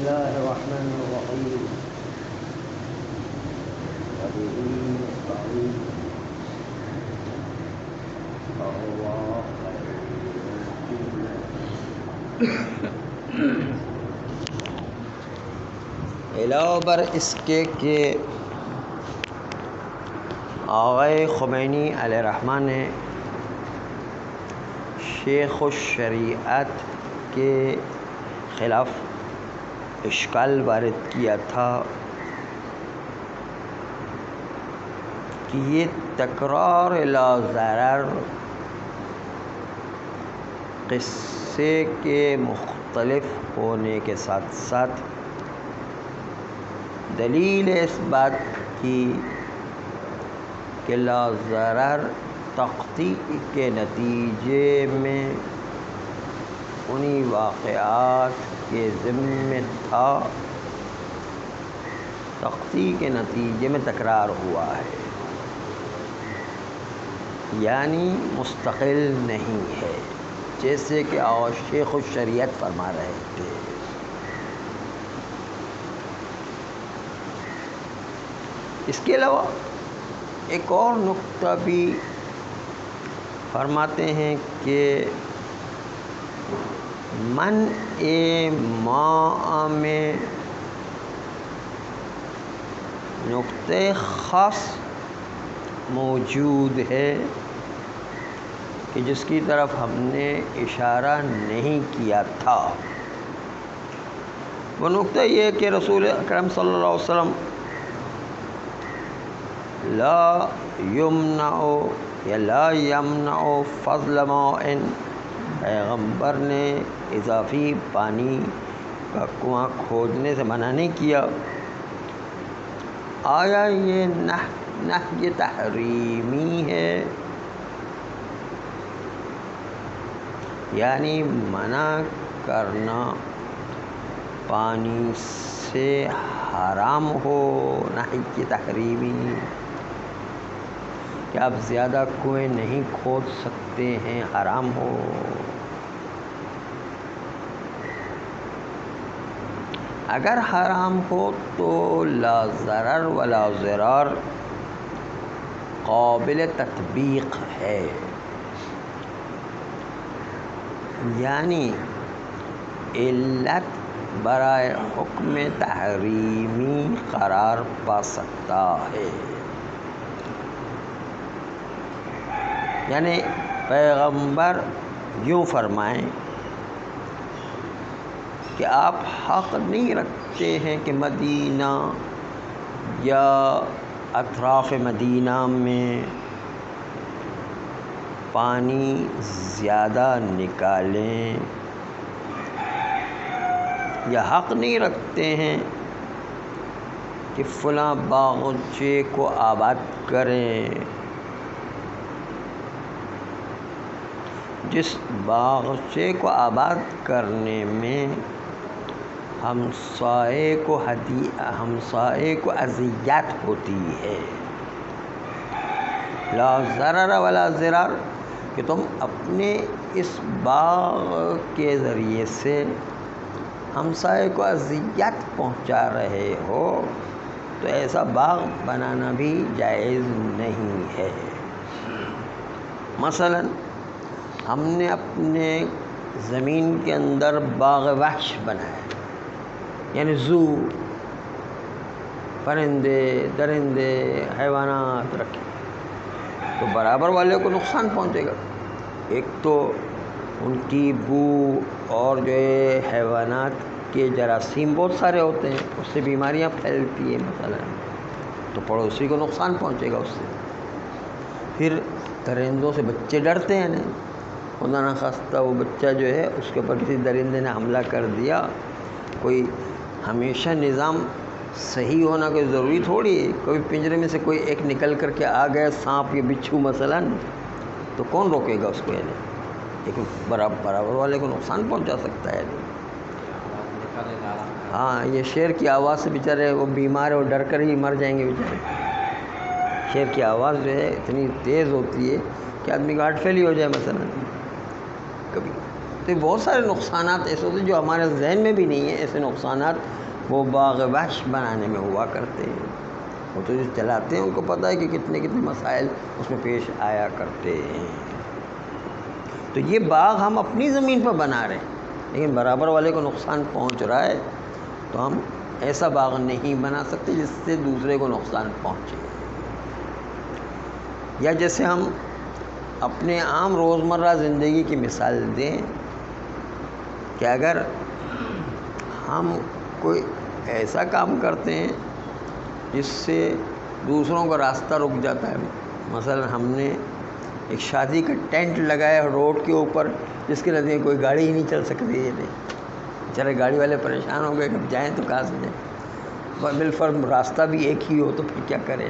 الله الرحمن الرحيم وبه نستعين فهو علاوہ بر اس کے کہ آغا خمینی علیہ الرحمٰن نے شیخ الشریعت کے خلاف اشکال وارد کیا تھا کہ یہ تکرار لا ضرر قصے کے مختلف ہونے کے ساتھ ساتھ دلیل اس بات کی کہ لا ضرر تقطیع کے نتیجے میں انہی واقعات کے ذمہ تھا، تقطیع کے نتیجے میں تکرار ہوا ہے، یعنی مستقل نہیں ہے، جیسے کہ شیخ الشریعت فرما رہے تھے۔ اس کے علاوہ ایک اور نقطہ بھی فرماتے ہیں کہ منع ماء میں نقطہ خاص موجود ہے کہ جس کی طرف ہم نے اشارہ نہیں کیا تھا۔ وہ نقطہ یہ کہ رسول اکرم صلی اللہ علیہ وسلم لا یمنع فضل ماء، پیغمبر نے اضافی پانی کا کنواں کھودنے سے منع نہیں کیا۔ آیا یہ نہی تحریمی ہے، یعنی منع کرنا پانی سے حرام ہو، نہی کی تحریمی کہ آپ زیادہ کنویں نہیں کھود سکتے ہیں، حرام ہو؟ اگر حرام ہو تو لا ضرر ولا ضرار قابل تطبیق ہے، یعنی علت برائے حکم تحریمی قرار پا سکتا ہے۔ یعنی پیغمبر یوں فرمائیں کہ آپ حق نہیں رکھتے ہیں کہ مدینہ یا اطراف مدینہ میں پانی زیادہ نکالیں، یا حق نہیں رکھتے ہیں کہ فلاں باغچے کو آباد کریں، جس باغچے کو آباد کرنے میں ہمسائے کو اذیت ہوتی ہے۔ لا ضرر ولا ضرار کہ تم اپنے اس باغ کے ذریعے سے ہمسائے کو اذیت پہنچا رہے ہو، تو ایسا باغ بنانا بھی جائز نہیں ہے۔ مثلا ہم نے اپنے زمین کے اندر باغ وحش بنایا، یعنی زو، پرندے درندے حیوانات رکھے، تو برابر والے کو نقصان پہنچے گا۔ ایک تو ان کی بو اور جو ہے حیوانات کے جراثیم بہت سارے ہوتے ہیں، اس سے بیماریاں پھیلتی ہیں مثلا، تو پڑوسی کو نقصان پہنچے گا اس سے۔ پھر درندوں سے بچے ڈرتے ہیں نہیں، خدا نخواستہ وہ بچہ جو ہے اس کے اوپر کسی درندے نے حملہ کر دیا، کوئی ہمیشہ نظام صحیح ہونا کوئی ضروری تھوڑی ہے، کوئی پنجرے میں سے کوئی ایک نکل کر کے آ گیا، سانپ یا بچھو مثلا، تو کون روکے گا اس کو؟ یعنی ایک برابر والے کو نقصان پہنچا سکتا ہے۔ ہاں، یہ شیر کی آواز سے بیچارے وہ بیمار ہے، وہ ڈر کر ہی مر جائیں گے بیچارے۔ شیر کی آواز جو ہے اتنی تیز ہوتی ہے کہ آدمی کا ہارٹ فیل ہی ہو جائے مثلا کبھی۔ تو تو بہت سارے نقصانات ایسے ہوتے ہیں جو ہمارے ذہن میں بھی نہیں ہیں. ایسے نقصانات وہ باغ وحش بنانے میں ہوا کرتے ہیں. وہ تو جو چلاتے ہیں ان کو پتہ ہے کہ کتنے کتنے مسائل اس میں پیش آیا کرتے ہیں. تو یہ باغ ہم اپنی زمین پر بنا رہے ہیں لیکن برابر والے کو نقصان پہنچ رہا ہے تو ہم ایسا باغ نہیں بنا سکتے جس سے دوسرے کو نقصان پہنچے. یا جیسے ہم اپنے عام روزمرہ زندگی کی مثال دیں کہ اگر ہم کوئی ایسا کام کرتے ہیں جس سے دوسروں کا راستہ رک جاتا ہے. مثلا ہم نے ایک شادی کا ٹینٹ لگایا روڈ کے اوپر جس کے نتیجے کوئی گاڑی ہی نہیں چل سکتی ہے. بیچارے گاڑی والے پریشان ہو گئے کہ جائیں تو کہاں سے جائیں. بالفرض راستہ بھی ایک ہی ہو تو پھر کیا کریں.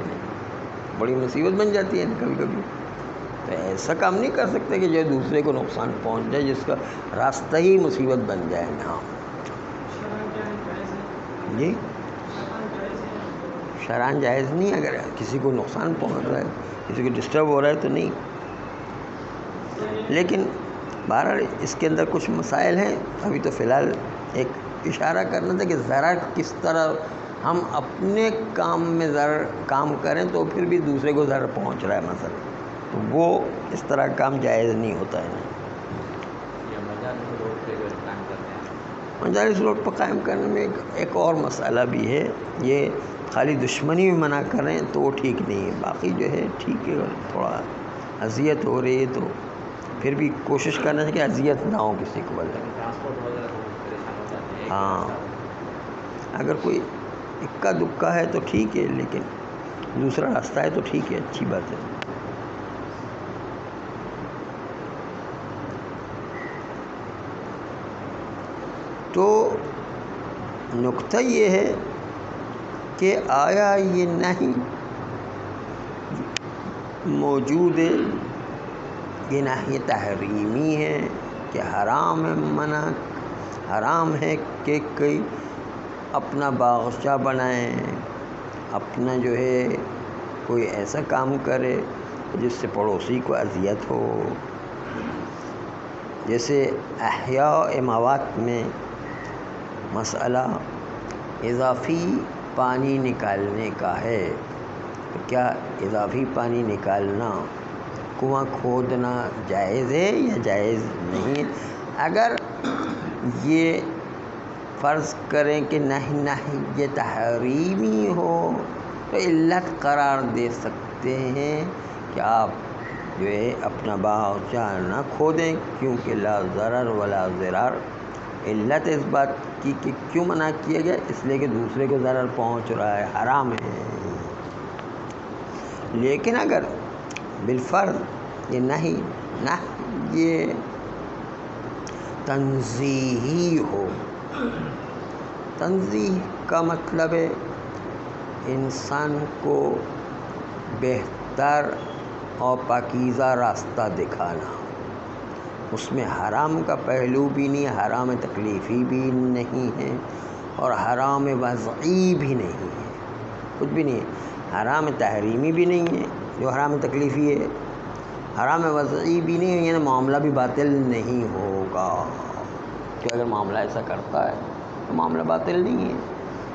بڑی مصیبت بن جاتی ہے کبھی کبھی. تو ایسا کام نہیں کر سکتے کہ جو دوسرے کو نقصان پہنچ جائے جس کا راستہ ہی مصیبت بن جائے. ہاں جی شرعاً جائز نہیں. اگر کسی کو نقصان پہنچ رہا ہے کسی کو ڈسٹرب ہو رہا ہے تو نہیں. لیکن بہرحال اس کے اندر کچھ مسائل ہیں. ابھی تو فی الحال ایک اشارہ کرنا تھا کہ ضرر کس طرح ہم اپنے کام میں ضرر کام کریں تو پھر بھی دوسرے کو ضرر پہنچ رہا ہے مثلا تو وہ اس طرح کام جائز نہیں ہوتا ہے. مجالس روڈ پر قائم کرنے میں ایک اور مسئلہ بھی ہے. یہ خالی دشمنی میں منع کریں تو وہ ٹھیک نہیں ہے. باقی جو ہے ٹھیک ہے. تھوڑا اذیت ہو رہی ہے تو پھر بھی کوشش کرنا ہے کہ اذیت نہ ہو کسی کو. ہاں اگر کوئی اکا دکا ہے تو ٹھیک ہے لیکن دوسرا راستہ ہے تو ٹھیک ہے, اچھی بات ہے. تو نقطہ یہ ہے کہ آیا یہ نہیں موجود ہے, یہ نہی تحریمی ہے کہ حرام ہے, منع حرام ہے کہ کوئی اپنا باغچہ بنائیں, اپنا جو ہے کوئی ایسا کام کرے جس سے پڑوسی کو اذیت ہو. جیسے احیاء اموات میں مسئلہ اضافی پانی نکالنے کا ہے. تو کیا اضافی پانی نکالنا کنواں کھودنا جائز ہے یا جائز نہیں ہے؟ اگر یہ فرض کریں کہ نہیں یہ تحریمی ہو تو علت قرار دے سکتے ہیں کہ آپ جو ہے اپنا باغچہ نہ کھودیں کیونکہ لا ضرر ولا ضرار. علت اس بات کی کہ کیوں منع کیا گیا, اس لیے کہ دوسرے کو ضرر پہنچ رہا ہے, حرام ہے. لیکن اگر بالفرض یہ نہیں یہ تنزیہی ہو, تنزیہ کا مطلب ہے انسان کو بہتر اور پاکیزہ راستہ دکھانا. اس میں حرام کا پہلو بھی نہیں, حرام تکلیفی بھی نہیں ہے اور حرام وضعی بھی نہیں ہے, کچھ بھی نہیں ہے. حرام تحریمی بھی نہیں ہے جو حرام تکلیفی ہے, حرام وضعی بھی نہیں ہے, یعنی معاملہ بھی باطل نہیں ہوگا. کہ اگر معاملہ ایسا کرتا ہے تو معاملہ باطل نہیں ہے.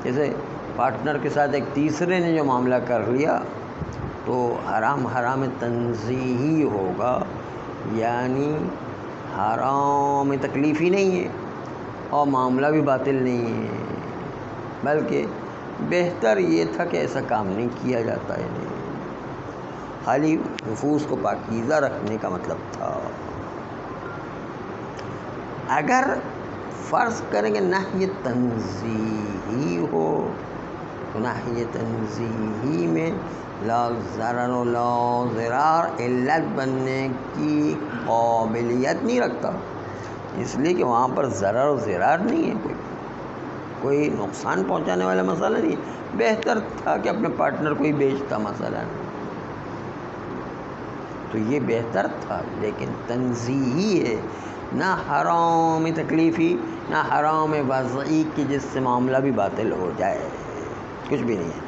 جیسے پارٹنر کے ساتھ ایک تیسرے نے جو معاملہ کر لیا تو حرام تنزیہی ہوگا, یعنی حرام تکلیفی نہیں ہے اور معاملہ بھی باطل نہیں ہے, بلکہ بہتر یہ تھا کہ ایسا کام نہیں کیا جاتا ہے. خالی نفوس کو پاکیزہ رکھنے کا مطلب تھا. اگر فرض کریں کہ نہی تنزیہی ہو تو نہی تنزیہی میں لا ضرر و لا ضرار علت بننے کی قابلیت نہیں رکھتا, اس لیے کہ وہاں پر ضرر و ضرار نہیں ہے, کوئی نقصان پہنچانے والا مسئلہ نہیں ہے. بہتر تھا کہ اپنے پارٹنر کو ہی بیچتا مسئلہ, تو یہ بہتر تھا. لیکن تنزیہی ہے, نہ حرام تکلیفی نہ حرام وضعی کی جس سے معاملہ بھی باطل ہو جائے, کچھ بھی نہیں ہے.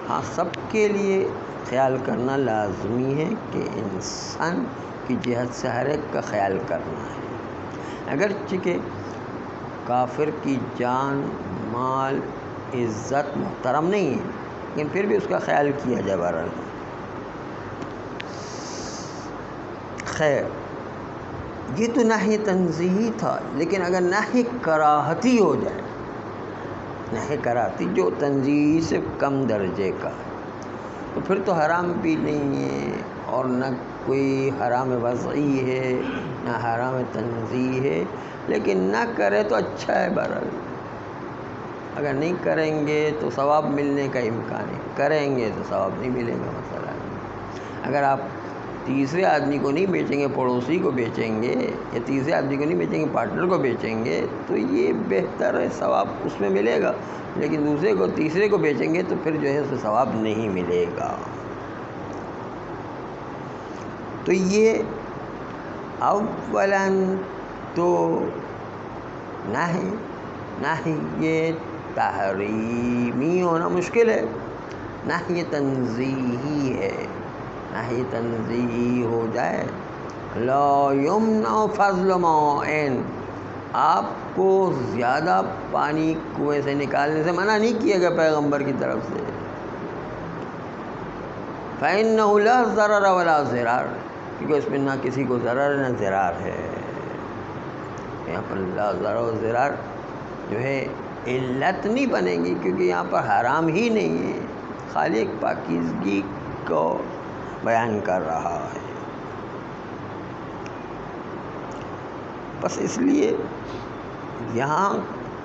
ہاں سب کے لیے خیال کرنا لازمی ہے کہ انسان کی جہت سے ہر ایک کا خیال کرنا ہے، اگرچہ کہ کافر کی جان مال عزت محترم نہیں ہے، لیکن پھر بھی اس کا خیال کیا جائے بہرحال۔ خیر، یہ تو نہی تنزیہی تھا، لیکن اگر نہی کراہتی ہو جائے، نہی کراہتی جو تنزیہی سے کم درجے کا ہے، تو پھر تو حرام بھی نہیں ہے اور نہ کوئی حرام وضعی ہے نہ حرام تنزیہی ہے، لیکن نہ کرے تو اچھا ہے بہرحال۔ اگر نہیں کریں گے تو ثواب ملنے کا امکان ہے، کریں گے تو ثواب نہیں ملے گا مثلا۔ اگر آپ تیسرے آدمی کو نہیں بیچیں گے، پڑوسی کو بیچیں گے، یا تیسرے آدمی کو نہیں بیچیں گے، پارٹنر کو بیچیں گے، تو یہ بہتر ہے، ثواب اس میں ملے گا، لیکن دوسرے کو تیسرے کو بیچیں گے تو پھر جو ہے اسے ثواب نہیں ملے گا۔ تو یہ اولاً تو نہی یہ تحریمی ہونا مشکل ہے، نہی تنزیہی ہے، نہی تنزیہی ہو جائے لا یمنع فضل ماء، آپ کو زیادہ پانی کنویں سے نکالنے سے منع نہیں کیا گیا پیغمبر کی طرف سے، فإنہ لا ضرر ولا ضرار، کیونکہ اس میں نہ کسی کو ضرر نہ ضرار ہے۔ یہاں پر لا ضرر و ضرار جو ہے علت نہیں بنے گی، کیونکہ یہاں پر حرام ہی نہیں ہے، خالی ایک پاکیزگی کو بیان کر رہا ہے۔ بس اس لیے یہاں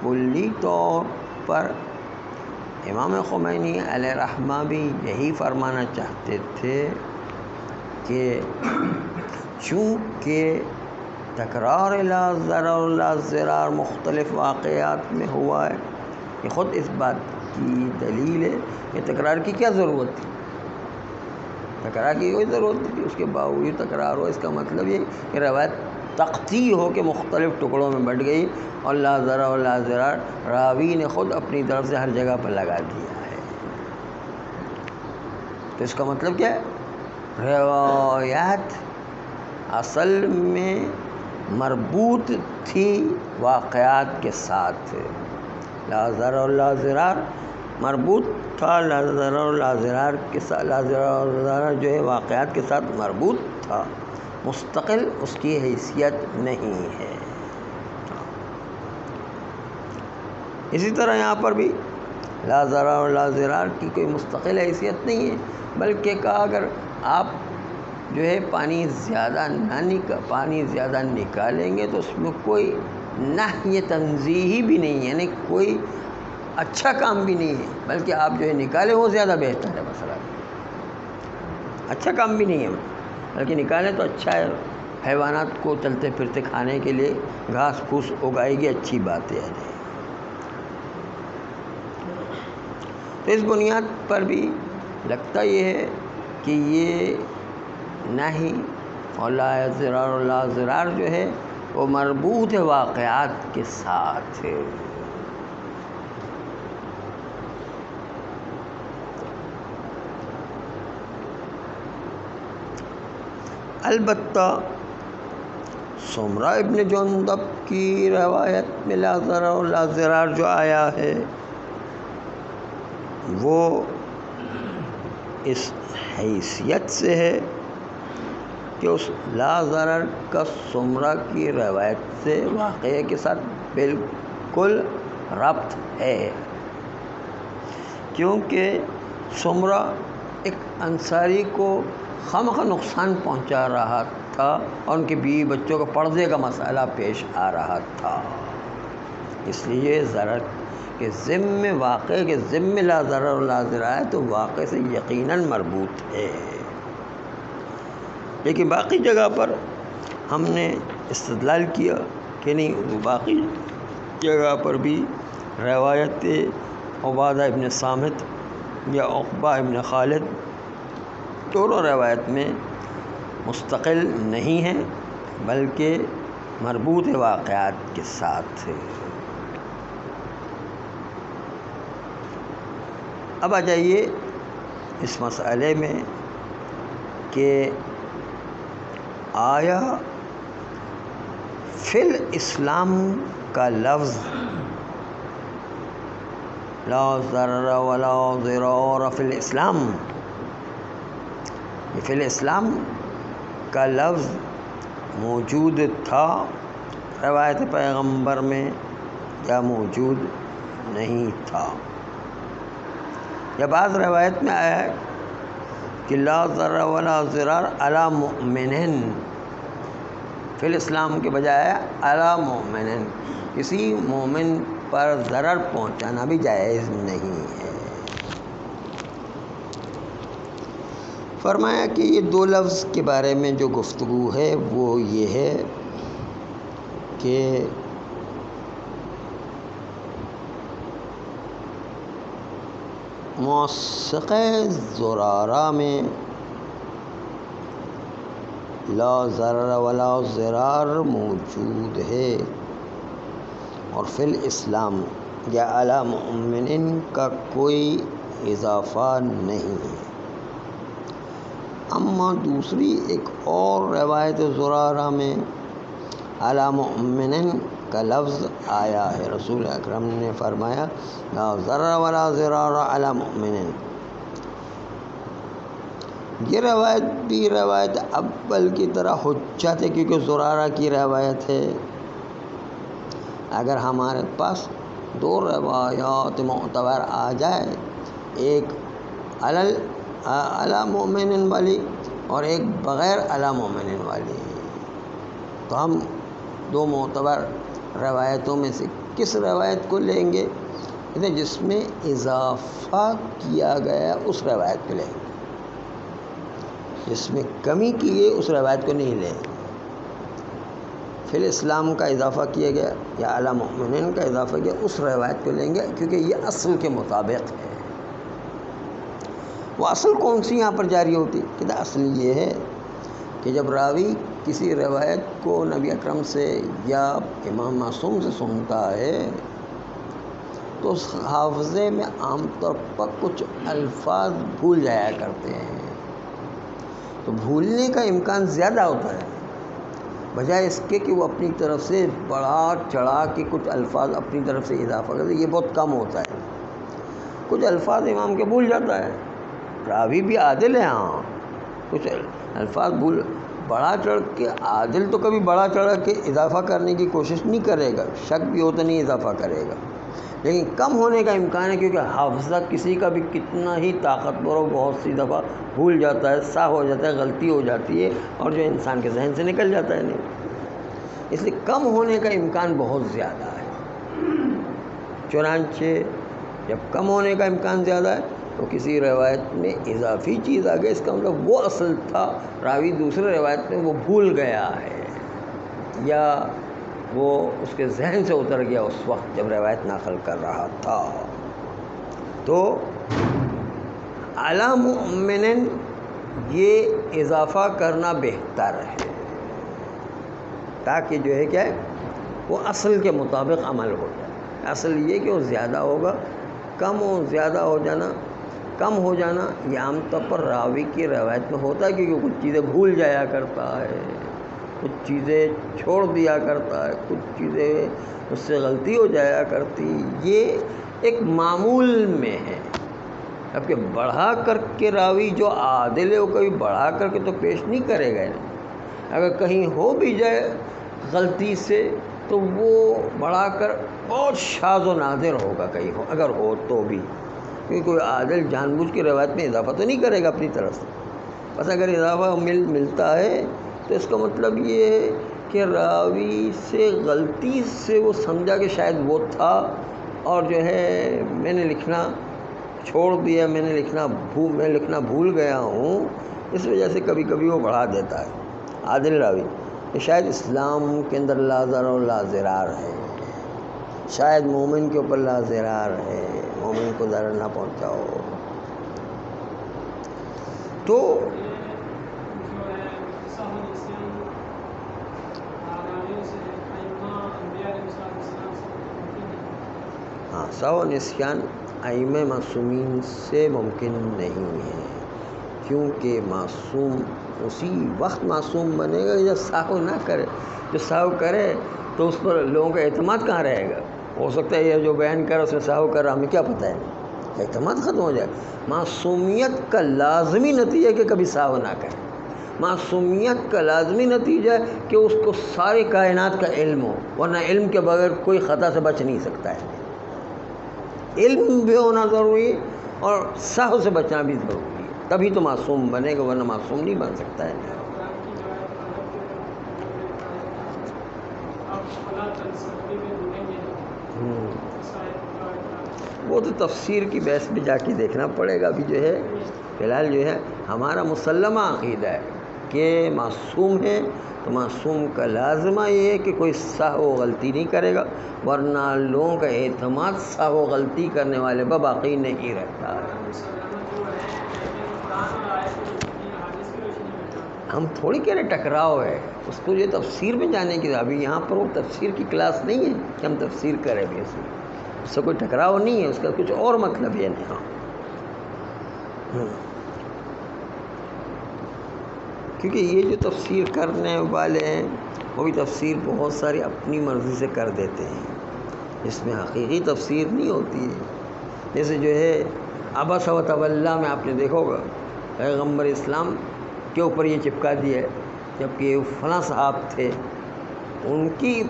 کلی طور پر امام خمینی علیہ رحمہ بھی یہی فرمانا چاہتے تھے کہ چونکہ تکرار لا ضرر لا ضرار مختلف واقعات میں ہوا ہے، یہ خود اس بات کی دلیل ہے کہ تکرار کی کیا ضرورت تھی، تکرار کی کوئی ضرورت نہیں تھی، اس کے باوجود تکرار ہو، اس کا مطلب یہ کہ روایت تقطیع ہو کے مختلف ٹکڑوں میں بٹ گئی، اور لا ضرر لا ضرار راوی نے خود اپنی طرف سے ہر جگہ پر لگا دیا ہے۔ تو اس کا مطلب کیا ہے؟ روایات اصل میں مربوط تھی واقعات کے ساتھ، لا ضرر لا ضرار مربوط تھا لا ضرر لا ضرار کے ساتھ، لا ضرر لا ضرار جو ہے واقعات کے ساتھ مربوط تھا، مستقل اس کی حیثیت نہیں ہے۔ اسی طرح یہاں پر بھی لا ضرر لا ضرار کی کوئی مستقل حیثیت نہیں ہے، بلکہ کہا اگر آپ جو ہے پانی زیادہ نکالیں گے تو اس میں کوئی نہی تنزیہی بھی نہیں ہے، یعنی کوئی اچھا کام بھی نہیں ہے، بلکہ آپ جو ہے نکالیں وہ زیادہ بہتر ہے، مثلا اچھا کام بھی نہیں ہے، بلکہ نکالیں تو اچھا ہے، حیوانات کو چلتے پھرتے کھانے کے لیے گھاس پھوس اگائے گی، اچھی بات ہے۔ تو اس بنیاد پر بھی لگتا یہ ہے کہ یہ نہی اور لا ضرر اور لا ضرار جو ہے وہ مربوط ہے واقعات کے ساتھ ہے۔ البتہ سمرہ ابن جندب کی روایت میں لا ضرر اور لا ضرار جو آیا ہے وہ اس حیثیت سے ہے کہ اس لا ضرر کا سمرہ کی روایت سے واقعے کے ساتھ بالکل ربط ہے، کیونکہ سمرہ ایک انصاری کو خواہ نقصان پہنچا رہا تھا اور ان کے بیوی بچوں کو پردے کا مسئلہ پیش آ رہا تھا، اس لیے ضرر کے ذمے واقعے کے ذمے لا ضرر لا ضرار ہے تو واقعے سے یقیناً مربوط ہے۔ لیکن باقی جگہ پر ہم نے استدلال کیا کہ نہیں، باقی جگہ پر بھی روایت عبادہ ابن صامت یا عقبہ ابن خالد دونوں روایت میں مستقل نہیں ہے، بلکہ مربوط واقعات کے ساتھ ہے۔ اب آ جائیے اس مسئلے میں کہ آیا فی الاسلام کا لفظ لا ضرر ولا ضرار فی الاسلام، فی الاسلام کا لفظ موجود تھا روایت پیغمبر میں یا موجود نہیں تھا؟ یا بعض روایت میں آیا ہے کہ لا ضرر ولا ضرار علی مؤمنین، فی الاسلام کے بجائے علی مؤمنین، کسی مومن پر ضرر پہنچانا بھی جائز نہیں ہے۔ فرمایا کہ یہ دو لفظ کے بارے میں جو گفتگو ہے وہ یہ ہے کہ موثقہ زرارہ میں لا ضرر ولا ضرار موجود ہے، اور فی الاسلام یا علی مؤمنین کا کوئی اضافہ نہیں ہے۔ اما دوسری ایک اور روایت زرارہ میں علی مؤمنین کا لفظ آیا ہے، رسول اکرم نے فرمایا لا ضرر ولا ضرار علی مؤمنین۔ یہ روایت بھی روایت اول کی طرح حجت ہے، کیونکہ زرارہ کی روایت ہے۔ اگر ہمارے پاس دو روایات معتبر آ جائے، ایک علی مؤمنین والی اور ایک بغیر علی مؤمنین والی، تو ہم دو معتبر روایتوں میں سے کس روایت کو لیں گے؟ جس میں اضافہ کیا گیا اس روایت کو لیں گے، جس میں کمی کی گئی اس روایت کو نہیں لیں گے۔ فی الاسلام کا اضافہ کیا گیا یا علی مؤمنین کا اضافہ کیا، اس روایت کو لیں گے، کیونکہ یہ اصل کے مطابق ہے۔ وہ اصل کون سی یہاں پر جاری ہوتی؟ کہ اصل یہ ہے کہ جب راوی کسی روایت کو نبی اکرم سے یا امام معصوم سے سنتا ہے تو اس حافظے میں عام طور پر کچھ الفاظ بھول جایا کرتے ہیں، تو بھولنے کا امکان زیادہ ہوتا ہے بجائے اس کے کہ وہ اپنی طرف سے بڑھا چڑھا کے کچھ الفاظ اپنی طرف سے اضافہ کرتے، یہ بہت کم ہوتا ہے۔ کچھ الفاظ امام کے بھول جاتا ہے، راوی بھی عادل ہے، ہاں کچھ الفاظ بڑھا چڑھ کے، عادل تو کبھی بڑھا چڑھا کے اضافہ کرنے کی کوشش نہیں کرے گا، شک بھی ہو تو نہیں اضافہ کرے گا، لیکن کم ہونے کا امکان ہے، کیونکہ حافظہ کسی کا بھی کتنا ہی طاقتور ہو بہت سی دفعہ بھول جاتا ہے، سا ہو جاتا ہے، غلطی ہو جاتی ہے، اور جو انسان کے ذہن سے نکل جاتا ہے نہیں، اس لیے کم ہونے کا امکان بہت زیادہ ہے۔ چنانچہ جب کم ہونے کا امکان زیادہ ہے تو کسی روایت میں اضافی چیز آ گئی، اس کا مطلب وہ اصل تھا، راوی دوسرے روایت میں وہ بھول گیا ہے یا وہ اس کے ذہن سے اتر گیا اس وقت جب روایت نقل کر رہا تھا۔ تو علی مؤمنین یہ اضافہ کرنا بہتر ہے، تاکہ جو ہے کیا ہے وہ اصل کے مطابق عمل ہو جائے۔ اصل یہ کہ وہ زیادہ ہوگا، کم و زیادہ ہو جانا، کم ہو جانا یہ عام طور پر راوی کی روایت میں ہوتا ہے، کیونکہ کچھ چیزیں بھول جایا کرتا ہے، کچھ چیزیں چھوڑ دیا کرتا ہے، کچھ چیزیں اس سے غلطی ہو جایا کرتی، یہ ایک معمول میں ہے۔ اب کہ بڑھا کر کے راوی جو عادل ہے وہ کبھی بڑھا کر کے تو پیش نہیں کرے گا، اگر کہیں ہو بھی جائے غلطی سے تو وہ بڑھا کر بہت شاذ و نادر ہوگا، کہیں ہو اگر ہو تو بھی، کیونکہ کوئی عادل جان بوجھ کے روایت میں اضافہ تو نہیں کرے گا اپنی طرف سے، بس اگر اضافہ ملتا ہے تو اس کا مطلب یہ ہے کہ راوی سے غلطی سے وہ سمجھا کہ شاید وہ تھا، اور جو ہے میں نے لکھنا چھوڑ دیا، میں لکھنا بھول گیا ہوں، اس وجہ سے کبھی کبھی وہ بڑھا دیتا ہے عادل راوی، کہ شاید اسلام کے اندر لا ضرر و لا ضرار ہے، شاید مومن کے اوپر لا ضرار ہے، مومن کو ضرر نہ پہنچاؤ۔ تو ہاں، سہو نسیان ائمہ معصومین سے ممکن نہیں ہے، کیونکہ معصوم اسی وقت معصوم بنے گا جب سہو نہ کرے۔ جو سہو کرے تو اس پر لوگوں کا اعتماد کہاں رہے گا؟ ہو سکتا ہے یہ جو بیان کر اس میں سہو کر رہا، ہمیں کیا پتہ ہے، اعتماد ختم ہو جائے۔ معصومیت کا لازمی نتیجہ ہے کہ کبھی سہو نہ کرے، معصومیت کا لازمی نتیجہ ہے کہ اس کو ساری کائنات کا علم ہو، ورنہ علم کے بغیر کوئی خطا سے بچ نہیں سکتا ہے۔ علم بھی ہونا ضروری ہے اور سہو سے بچنا بھی ضروری ہے، تبھی تو معصوم بنے گا، ورنہ معصوم نہیں بن سکتا ہے۔ وہ تو تفسیر کی بحث پہ جا کے دیکھنا پڑے گا۔ ابھی جو ہے فی الحال جو ہے ہمارا مسلمہ عقیدہ ہے کہ معصوم ہے، تو معصوم کا لازمہ یہ ہے کہ کوئی سہو غلطی نہیں کرے گا، ورنہ لوگوں کا اعتماد سہو غلطی کرنے والے پر باقی نہیں رہتا ہے۔ ہم تھوڑی کہہ رہے ٹکراؤ ہے، اس کو جو تفسیر میں جانے کی، ابھی یہاں پر وہ تفسیر کی کلاس نہیں ہے کہ ہم تفسیر کریں بھی، اس سے کوئی ٹکراؤ نہیں ہے، اس کا کچھ اور مطلب ہے نہیں۔ ہاں، کیونکہ یہ جو تفسیر کرنے والے ہیں وہ بھی تفسیر بہت ساری اپنی مرضی سے کر دیتے ہیں، اس میں حقیقی تفسیر نہیں ہوتی ہے۔ جیسے جو ہے عبس و تولی میں آپ نے دیکھا ہوگا پیغمبر اسلام کے اوپر یہ چپکا دیا ہے، جبکہ فلاں صاحب تھے، ان کی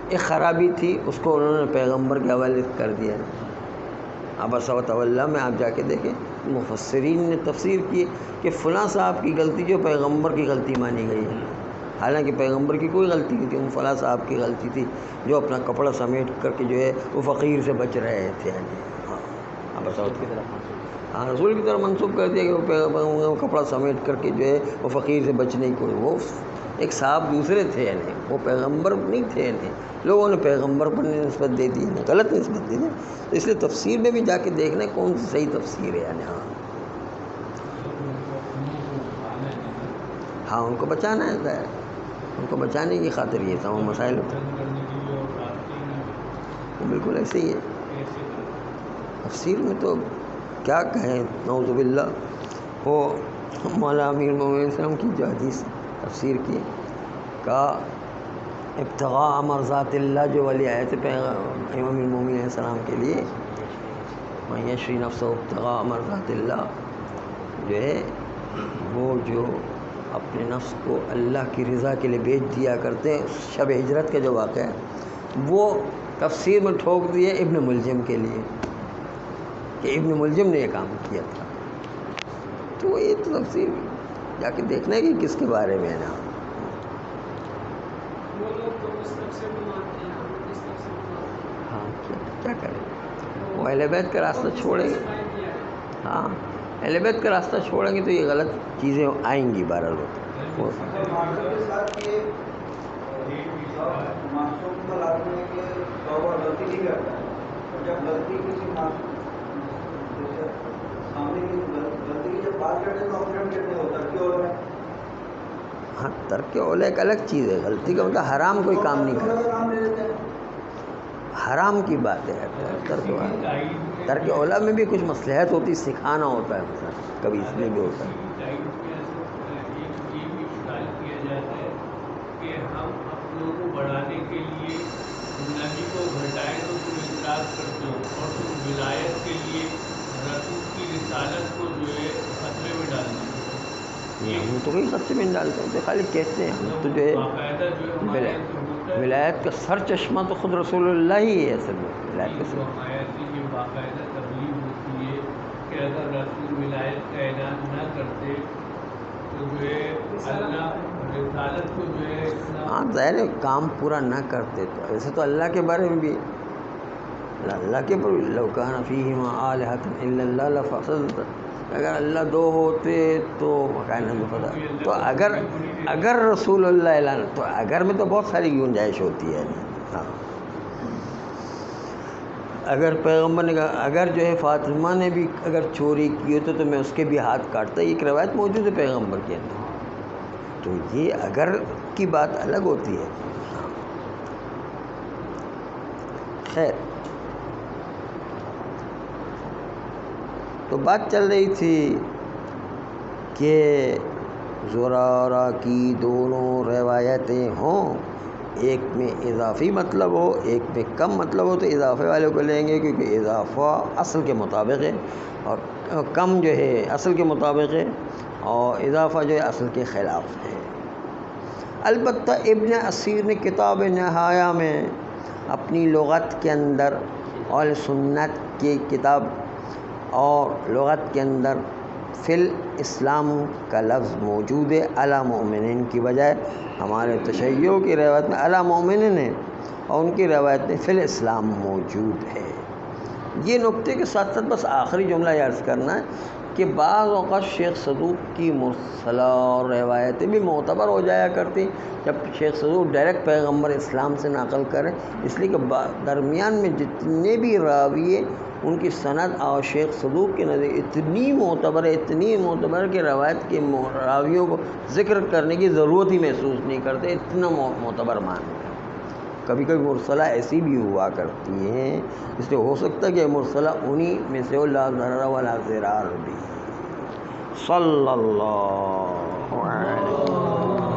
ایک خرابی تھی، اس کو انہوں نے پیغمبر کے حوالے کر دیا ہے۔ عبس و تولی میں آپ جا کے دیکھیں، مفسرین نے تفسیر کی کہ فلاں صاحب کی غلطی جو پیغمبر کی غلطی مانی گئی ہے، حالانکہ پیغمبر کی کوئی غلطی نہیں تھی، وہ فلاں صاحب کی غلطی تھی جو اپنا کپڑا سمیٹ کر کے جو ہے وہ فقیر سے بچ رہے تھے۔ ہاں، عبس کی طرف ہاں رسول کی طرف منسوخ کر دیا کہ وہ کپڑا سمیٹ کر کے جو ہے وہ فقیر سے بچنے کی کوئی، وہ ایک صاحب دوسرے تھے، یعنی وہ پیغمبر نہیں تھے، یعنی لوگوں نے پیغمبر پر نسبت دے دی، غلط نسبت دے دی۔ اس لیے تفسیر میں بھی جا کے دیکھنا کون سی صحیح تفسیر ہے، یعنی ہاں ان کو بچانا ہے، ظاہر ان کو بچانے کی خاطر یہ تمام مسائل ہوتے ہیں۔ بالکل ایسے ہی ہے تفسیر میں، تو کیا کہیں، نعوذ باللہ۔ وہ مولا امیر المومنین السلام کی جو حدیث تفسیر کی کا ابتغاء مرضات اللہ جو والی آیت ہے امام المومنین علیہ السلام کے لیے، من یشری نفسہ ابتغاء مرضات اللہ، جو ہے وہ جو اپنے نفس کو اللہ کی رضا کے لیے بیچ دیا کرتے ہیں، شب ہجرت کا جو واقعہ ہے وہ تفسیر میں ٹھوک دیے ابن ملجم کے لیے کہ ابن ملجم نے یہ کام کیا تھا۔ تو یہ تو تفسیر جا کے دیکھنا ہے کہ کس کے بارے میں ہے نا۔ ہاں کیا کریں، وہ اہل بیت کا راستہ چھوڑیں گے، ہاں اہل بیت کا راستہ چھوڑیں گے تو یہ غلط چیزیں آئیں گی بہرحال۔ ہاں ترک اولا ایک الگ چیز ہے، غلطی کا مطلب حرام کوئی کام نہیں کرتا، حرام کی بات ہے۔ ترک اولا میں بھی کچھ مصلحت ہوتی، سکھانا ہوتا ہے، مثلا کبھی اس لیے بھی ہوتا ہے۔ کہ ہم اپنوں کو بڑھانے کے لیے نبی کو گھٹائیں تو تم اعتراض کرتے ہو، اور تم ولایت کے لیے رسول کی رسالت کو جو ہے خطرے میں ڈالتے ہو۔ ہم تو کوئی خطرے میں ڈالتے ہیں، تو خالی کہتے ہیں، ہم تو جو ہے ولایت کا سر چشمہ تو خود رسول اللہ ہی ہے اصل میں، ولایت کا سر۔ یہ باقاعدہ تبلیغ ہوتی ہے کہ اگر رسول ولایت کا اعلان نہ کرتے تو جو ہے اللہ رسالت کو جو ہے، ہاں ظاہر ہے کام پورا نہ کرتے تو ایسے تو اللہ کے بارے میں بھی اللہ کے پر لو کان فیہما آلہۃ الا اللہ لفسدتا، اگر اللہ دو ہوتے تو کائنات میں فساد، تو اگر رسول اللہ اعلان، تو اگر میں تو بہت ساری گنجائش ہوتی ہے۔ ہاں اگر پیغمبر نے کہا اگر جو ہے فاطمہ نے بھی اگر چوری کی ہوتی تو میں اس کے بھی ہاتھ کاٹتا، یہ ایک روایت موجود ہے پیغمبر کے اندر، تو یہ اگر کی بات الگ ہوتی ہے۔ خیر تو بات چل رہی تھی کہ زرارہ کی دونوں روایتیں ہوں، ایک میں اضافی مطلب ہو، ایک میں کم مطلب ہو، تو اضافے والے کو لیں گے، کیونکہ اضافہ اصل کے مطابق ہے اور کم جو ہے اصل کے مطابق ہے، اور اضافہ جو ہے اصل کے خلاف ہے۔ البتہ ابن اسیر نے کتاب نہایہ میں اپنی لغت کے اندر اہل سنت کی کتاب اور لغت کے اندر فی الاسلام کا لفظ موجود ہے علی مؤمنین کی بجائے، ہمارے تشیع کی روایت میں علی مؤمنین ہے اور ان کی روایت میں فی الاسلام موجود ہے۔ یہ نقطے کے ساتھ ساتھ بس آخری جملہ یہ عرض کرنا ہے کہ بعض اوقات شیخ صدوق کی مرسلہ روایتیں بھی معتبر ہو جایا کرتی جب شیخ صدوق ڈائریکٹ پیغمبر اسلام سے نقل کریں، اس لیے کہ درمیان میں جتنے بھی راوی ہیں ان کی سند اور شیخ صدوق کے نظر اتنی معتبر ہے کہ روایت کے راویوں کو ذکر کرنے کی ضرورت ہی محسوس نہیں کرتے، اتنا معتبر مانتے ہیں۔ کبھی کبھی مرسلہ ایسی بھی ہوا کرتی ہیں، اس لیے ہو سکتا ہے کہ مرسلہ انہی میں سے لا ضرر ولا ضرار بھی۔ صلی اللہ علیہ وسلم۔